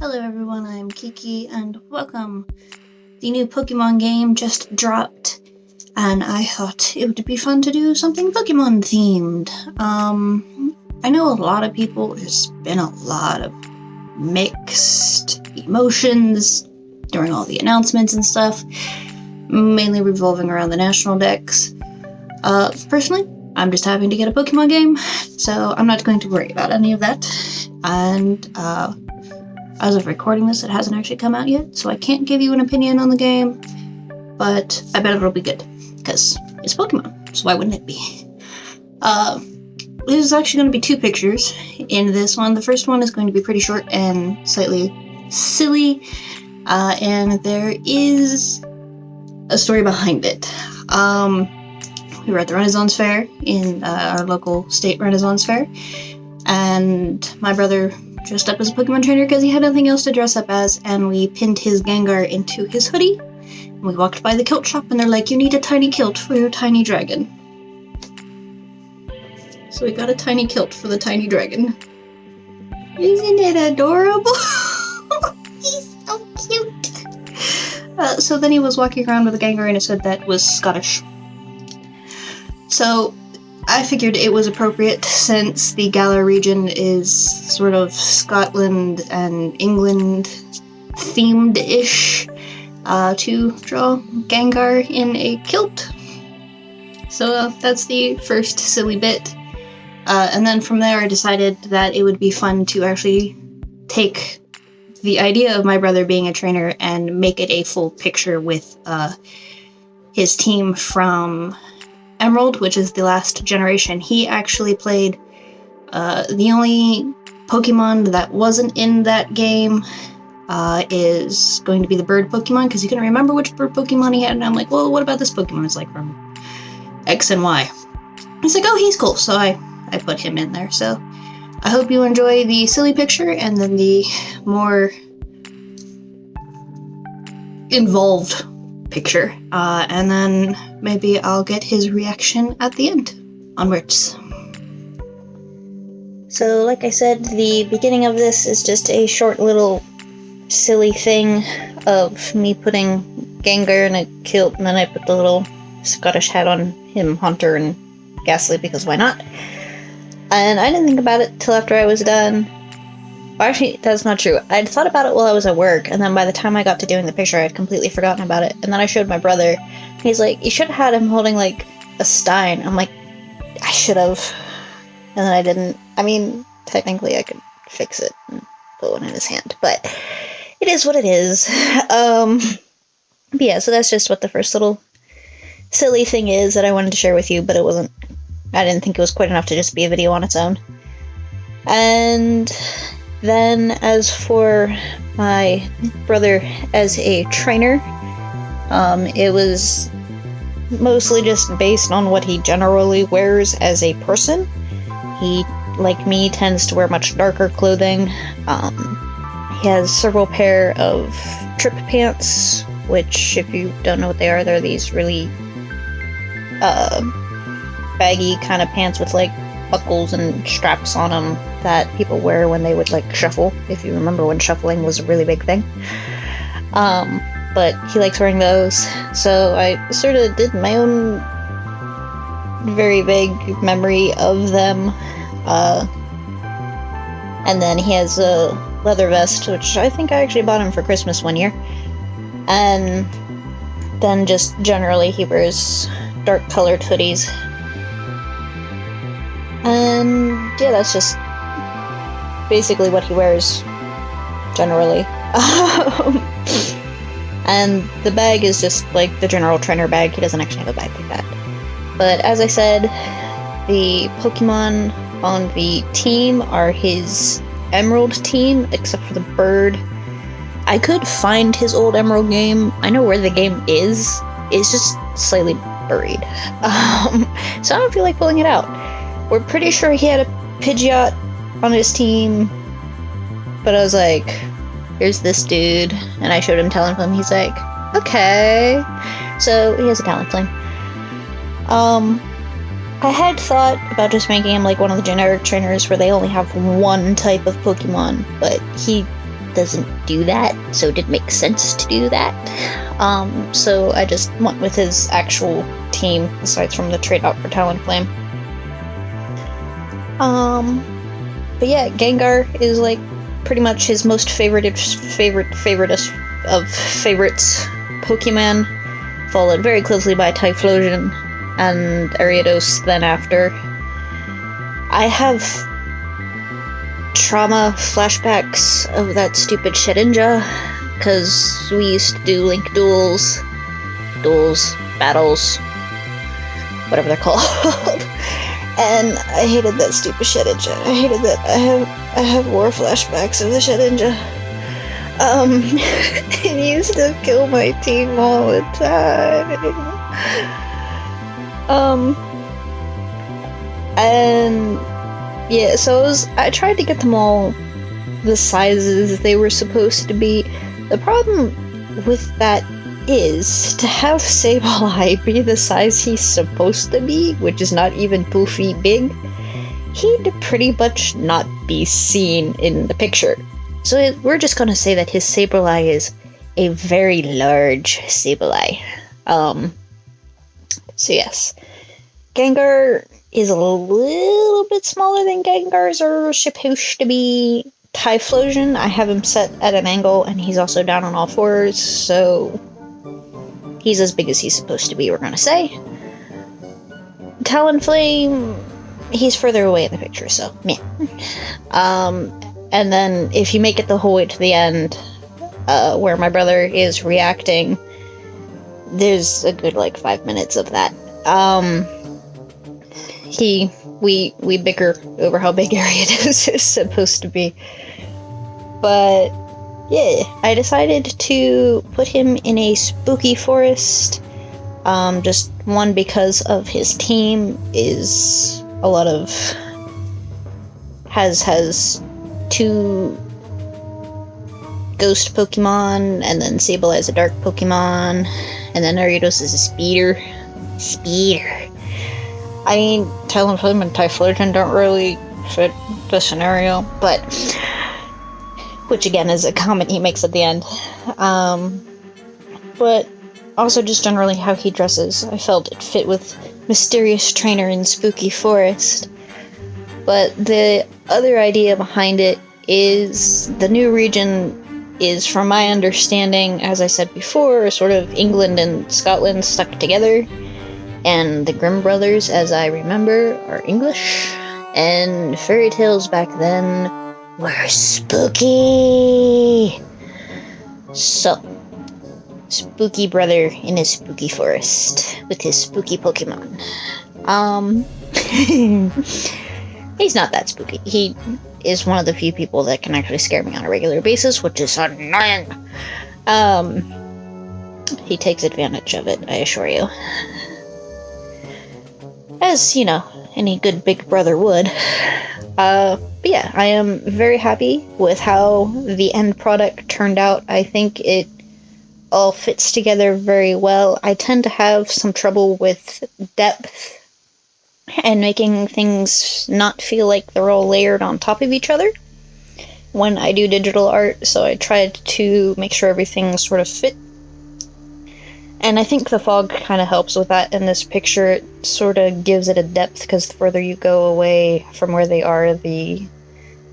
Hello everyone, I'm Kiki and welcome. The new Pokemon game just dropped and I thought it would be fun to do something Pokemon themed. I know a lot of people, there's been a lot of mixed emotions during all the announcements and stuff, mainly revolving around the national decks. Personally, I'm just happy to get a Pokemon game, so I'm not going to worry about any of that. And as of recording this, it hasn't actually come out yet, so I can't give you an opinion on the game, but I bet it'll be good, because it's Pokemon, so why wouldn't it be? There's actually going to be two pictures in this one. The first one is going to be pretty short and slightly silly, and there is a story behind it. We were at the Renaissance Fair in our local state Renaissance Fair, and my brother dressed up as a Pokemon trainer because he had nothing else to dress up as, and we pinned his Gengar into his hoodie. And we walked by the kilt shop and they're like, you need a tiny kilt for your tiny dragon. So we got a tiny kilt for the tiny dragon. Isn't it adorable? He's so cute. So then he was walking around with a Gengar in his hood that was Scottish. So I figured it was appropriate, since the Galar region is sort of Scotland and England themed-ish, to draw Gengar in a kilt. So that's the first silly bit. And then from there I decided that it would be fun to actually take the idea of my brother being a trainer and make it a full picture with his team from Emerald, which is the last generation. He actually played the only Pokemon that wasn't in that game is going to be the bird Pokemon, because he couldn't remember which bird Pokemon he had, and I'm like, well, what about this Pokemon? It's like from X and Y. He's like, oh, he's cool, so I put him in there. So I hope you enjoy the silly picture and then the more involved picture, and then maybe I'll get his reaction at the end onwards. So like I said, the beginning of this is just a short little silly thing of me putting Gengar in a kilt, and then I put the little Scottish hat on him, Haunter and Ghastly, because why not? And I didn't think about it till after I was done. Well, actually, that's not true. I'd thought about it while I was at work, and then by the time I got to doing the picture, I'd completely forgotten about it. And then I showed my brother. He's like, you should have had him holding, like, a stein. I'm like, I should have. And then I didn't. I mean, technically I could fix it and put one in his hand, but it is what it is. But yeah, so that's just what the first little silly thing is that I wanted to share with you, but it wasn't. I didn't think it was quite enough to just be a video on its own. And then, as for my brother as a trainer, it was mostly just based on what he generally wears as a person. He, like me, tends to wear much darker clothing. He has several pair of trip pants, which, if you don't know what they are, they're these really baggy kind of pants with, like, buckles and straps on them that people wear when they would, like, shuffle, if you remember when shuffling was a really big thing. But he likes wearing those, so I sort of did my own very vague memory of them. And then he has a leather vest, which I think I actually bought him for Christmas one year. And then just generally he wears dark colored hoodies. And yeah, that's just basically what he wears, generally. And the bag is just like the general trainer bag. He doesn't actually have a bag like that. But as I said, the Pokemon on the team are his Emerald team, except for the bird. I could find his old Emerald game. I know where the game is. It's just slightly buried. So I don't feel like pulling it out. We're pretty sure he had a Pidgeot on his team, but I was like, here's this dude, and I showed him Talonflame. He's like, okay. So he has a Talonflame. I had thought about just making him like one of the generic trainers where they only have one type of Pokemon, but he doesn't do that, so it didn't make sense to do that. So I just went with his actual team, aside from the trade out for Talonflame. But yeah, Gengar is like pretty much his most favoritist of favorites Pokemon, followed very closely by Typhlosion and Ariados then after. I have trauma flashbacks of that stupid Shedinja, because we used to do Link duels, battles, whatever they're called. And I hated that stupid Shedinja. I hated that. I have war flashbacks of the Shedinja. It used to kill my team all the time. And yeah, so I tried to get them all the sizes they were supposed to be. The problem with that is to have Sableye be the size he's supposed to be, which is not even 2 feet big, he'd pretty much not be seen in the picture. So we're just gonna say that his Sableye is a very large Sableye. So yes. Gengar is a little bit smaller than Gengars are supposed to be. Typhlosion, I have him set at an angle, and he's also down on all fours, so he's as big as he's supposed to be, we're gonna say. Talonflame, he's further away in the picture, so meh. And then if you make it the whole way to the end, where my brother is reacting, there's a good like 5 minutes of that. We bicker over how big Ariados is supposed to be. But yeah, I decided to put him in a spooky forest. Just one, because of his team is a lot of has 2 ghost Pokemon, and then Sableye is a dark Pokemon, and then Ariados is a speeder. I mean, Talonflame and Typhlosion don't really fit the scenario, but which again is a comment he makes at the end. But also just generally how he dresses. I felt it fit with Mysterious Trainer in Spooky Forest. But the other idea behind it is the new region is, from my understanding, as I said before, sort of England and Scotland stuck together. And the Grimm brothers, as I remember, are English. And fairy tales back then were spooky. So, spooky brother in his spooky forest with his spooky Pokemon. He's not that spooky. He is one of the few people that can actually scare me on a regular basis, which is annoying. He takes advantage of it, I assure you. As, you know, any good big brother would. But yeah, I am very happy with how the end product turned out. I think it all fits together very well. I tend to have some trouble with depth and making things not feel like they're all layered on top of each other when I do digital art, so I tried to make sure everything sort of fit. And I think the fog kind of helps with that in this picture. It sort of gives it a depth, because the further you go away from where they are, the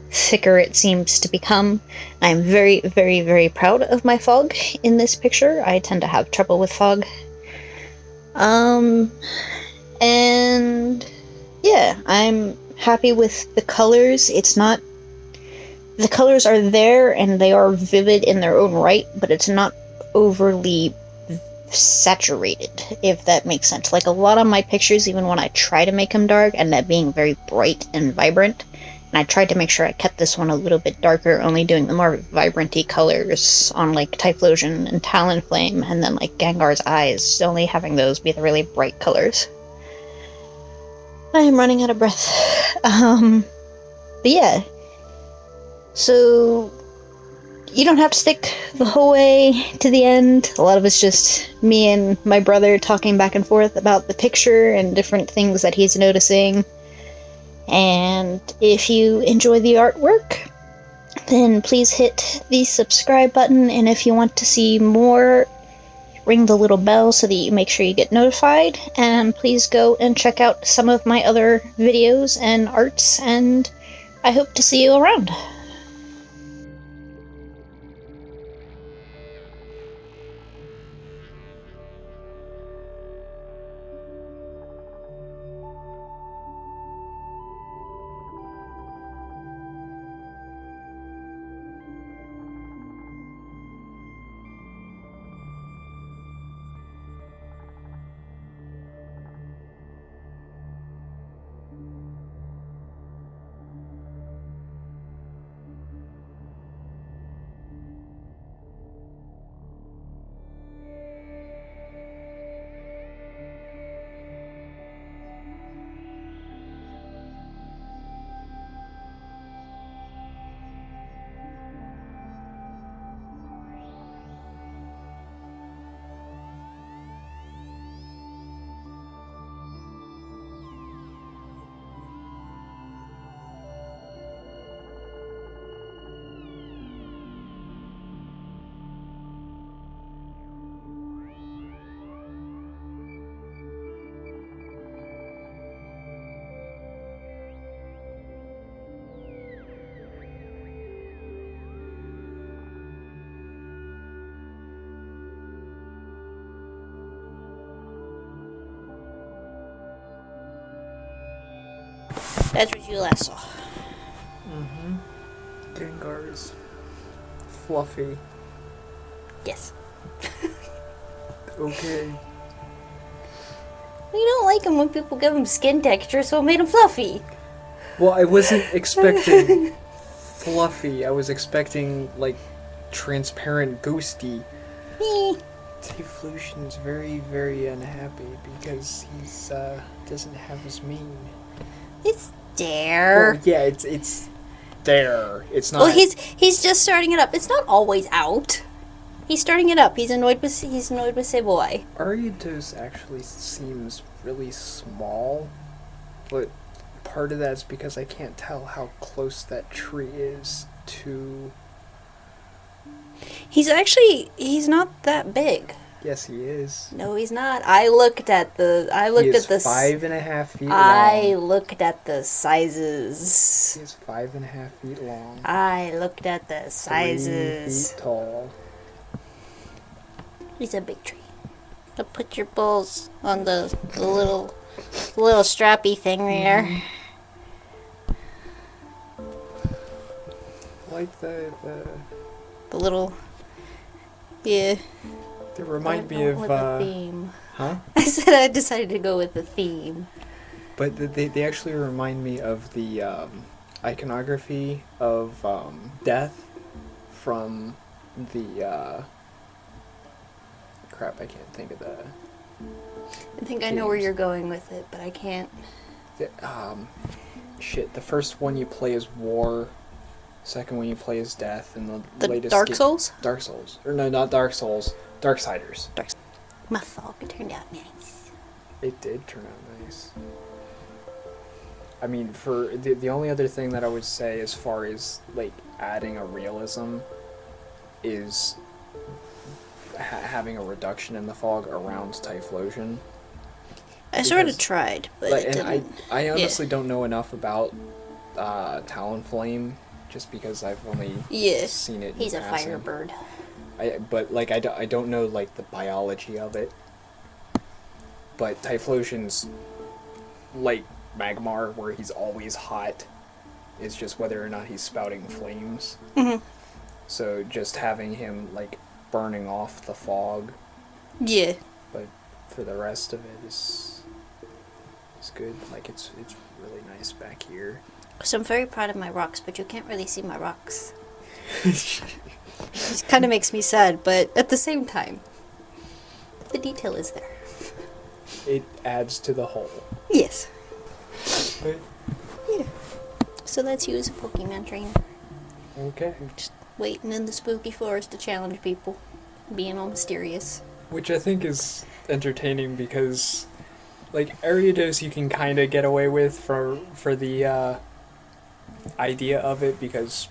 thicker it seems to become. I'm very, very, very proud of my fog in this picture. I tend to have trouble with fog. And yeah, I'm happy with the colors. It's not... The colors are there, and they are vivid in their own right, but it's not overly saturated, if that makes sense. Like, a lot of my pictures, even when I try to make them dark, end up being very bright and vibrant. And I tried to make sure I kept this one a little bit darker, only doing the more vibrant-y colors on, like, Typhlosion and Talonflame, and then, like, Gengar's eyes, only having those be the really bright colors. I am running out of breath. But yeah. So, you don't have to stick the whole way to the end. A lot of it's just me and my brother talking back and forth about the picture and different things that he's noticing. And if you enjoy the artwork, then please hit the subscribe button, and if you want to see more, ring the little bell so that you make sure you get notified, and please go and check out some of my other videos and arts, and I hope to see you around. That's what you last saw. Gengar is fluffy. Yes. Okay. We don't like him when people give him skin texture, so it made him fluffy. Well, I wasn't expecting fluffy. I was expecting, like, transparent ghosty. Typhlosion's very, very unhappy because he's, doesn't have his mane. It's there. Well, yeah, it's there. It's not. Well, he's just starting it up. It's not always out. He's starting it up. He's annoyed with Sobble. Ariados actually seems really small, but part of that's because I can't tell how close that tree is to. He's not that big. Yes, he is. No, he's not. I looked at the. He is 5.5 feet long. I looked at the sizes. He is 5.5 feet long. I looked at the 3 feet tall. He's a big tree. So put your balls on the little strappy thing there. Like the little. Yeah. They remind me of the theme. Huh? I said I decided to go with the theme. But they actually remind me of the iconography of death from the crap. I can't think of the. I think I know where you're going with it, but I can't. Shit. The first one you play is War. Second one you play is Death, and the latest Dark Souls? Dark Souls. Or no, not Dark Souls. Darksiders. My fog turned out nice. It did turn out nice. I mean, for the only other thing that I would say as far as, like, adding a realism is having a reduction in the fog around Typhlosion. I sort of tried, but like, it and didn't. I honestly don't know enough about Talonflame, just because I've only seen it. He's in a passing. firebird. But like I don't know like the biology of it. But Typhlosion's like Magmar, where he's always hot. It's just whether or not he's spouting flames. Mm-hmm. So just having him like burning off the fog. Yeah. But for the rest of it is good. Like it's really nice back here. So I'm very proud of my rocks, but you can't really see my rocks. It kind of makes me sad, but at the same time, the detail is there. It adds to the whole. Yes. But, yeah. So that's you as a Pokemon trainer. Okay. Just waiting in the spooky forest to challenge people, being all mysterious. Which I think is entertaining because, like, Ariados you can kind of get away with for the idea of it because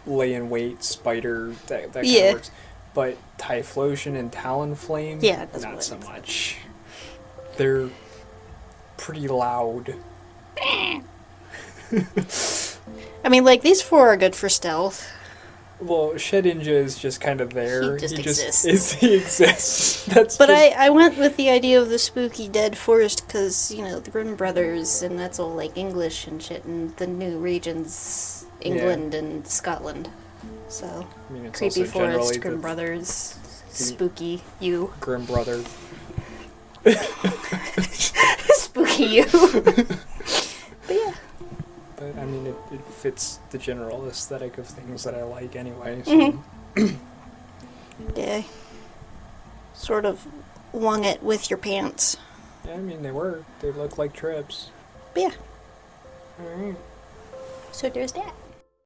lay in wait, spider, that kind Yeah. of works. But Typhlosion and Talonflame, Yeah, that's not what so it is. much. They're pretty loud. I mean, like, these 4 are good for stealth. Well, Shedinja is just kind of there. He just He exists. That's But just, I went with the idea of the spooky dead forest because, you know, the Grimm brothers, and that's all, like, English and shit, and the new regions, England and Scotland. So, I mean, it's creepy also generally forest, the Grimm brothers, spooky you. Grimm brother. Spooky you. But yeah. But I mean, it fits the general aesthetic of things that I like anyway. So. Yeah. Sort of wung it with your pants. Yeah, I mean, they work. They look like trips. But yeah. Alright. So there's that.